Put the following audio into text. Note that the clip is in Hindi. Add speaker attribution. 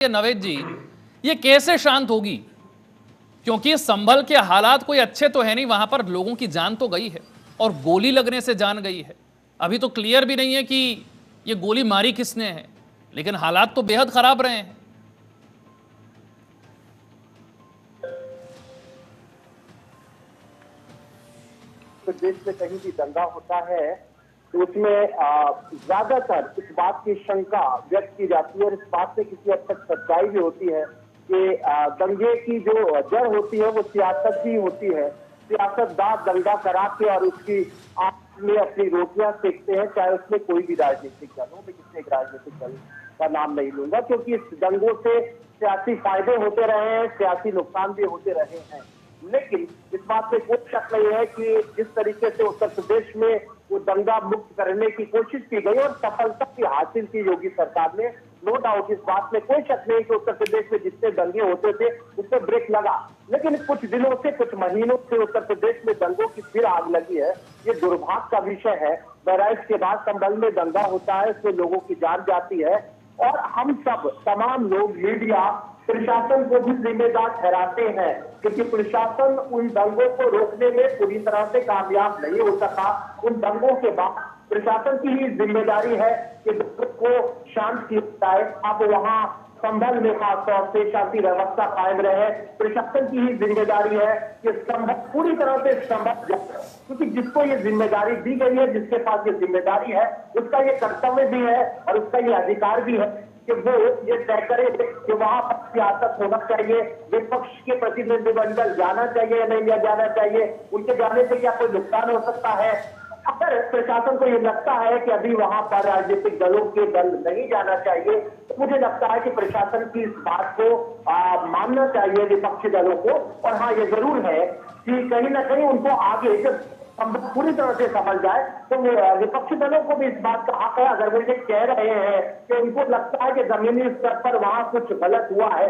Speaker 1: नवेद जी, ये कैसे शांत होगी? क्योंकि संभल के हालात कोई अच्छे तो है नहीं, वहां पर लोगों की जान तो गई है और गोली लगने से जान गई है। अभी तो क्लियर भी नहीं है कि ये गोली मारी किसने है, लेकिन हालात तो बेहद खराब रहे हैं।
Speaker 2: तो देश में कहीं भी दंगा होता है तो उसमें ज्यादातर इस बात की शंका व्यक्त की जाती है और इस बात से किसी हद तक सच्चाई भी होती है कि दंगे की जो जड़ होती है वो सियासत भी होती है। सियासतदान दंगा करा के और उसकी आग में अपनी रोटियां सेकते हैं, चाहे उसमें कोई भी राजनीतिक दल हो। मैं किसी एक राजनीतिक दल का नाम नहीं लूंगा क्योंकि इस दंगों से सियासी फायदे होते रहे हैं, सियासी नुकसान भी होते रहे हैं। लेकिन इस बात में कोई शक नहीं है कि जिस तरीके से उत्तर प्रदेश में वो दंगा मुक्त करने की कोशिश की गई और सफलता भी हासिल की योगी सरकार ने, नो डाउट, इस बात में कोई शक नहीं कि उत्तर प्रदेश में जितने दंगे होते थे उससे ब्रेक लगा। लेकिन कुछ दिनों से, कुछ महीनों से उत्तर प्रदेश में दंगों की फिर आग लगी है। ये दुर्भाग्य का विषय है। बहराइच के बाद संभल में दंगा होता है, इसमें लोगों की जान जाती है और हम सब, तमाम लोग, मीडिया, प्रशासन को भी जिम्मेदार ठहराते हैं क्योंकि प्रशासन उन दंगों को रोकने में पूरी तरह से कामयाब नहीं हो सका। उन दंगों के बाद प्रशासन की ही जिम्मेदारी है कि दंगों को शांत किया जाए। अब वहां संभल में खासतौर से शांति व्यवस्था कायम रहे। प्रशासन की ही जिम्मेदारी है कि संभल पूरी तरह से संभल जाए, क्योंकि जिसको ये जिम्मेदारी दी गई है, जिसके पास ये जिम्मेदारी है, उसका ये कर्तव्य भी है और उसका ये अधिकार भी है कि वो ये तय करे कि वहां पर सियासत होना चाहिए, विपक्ष के प्रतिनिधिमंडल जाना चाहिए या नहीं जाना चाहिए, उनके जाने से क्या कोई नुकसान हो सकता है। अगर प्रशासन को ये लगता है कि अभी वहां पर राजनीतिक दलों के दल नहीं जाना चाहिए, तो मुझे लगता है कि प्रशासन की इस बात को मानना चाहिए विपक्षी दलों को। और हाँ, ये जरूर है कि कहीं ना कहीं उनको आगे जब पूरी तरह से समझ जाए तो विपक्षी दलों को भी इस बात का हक है। अगर वो ये कह रहे हैं कि उनको लगता है कि जमीनी स्तर पर वहां कुछ गलत हुआ है,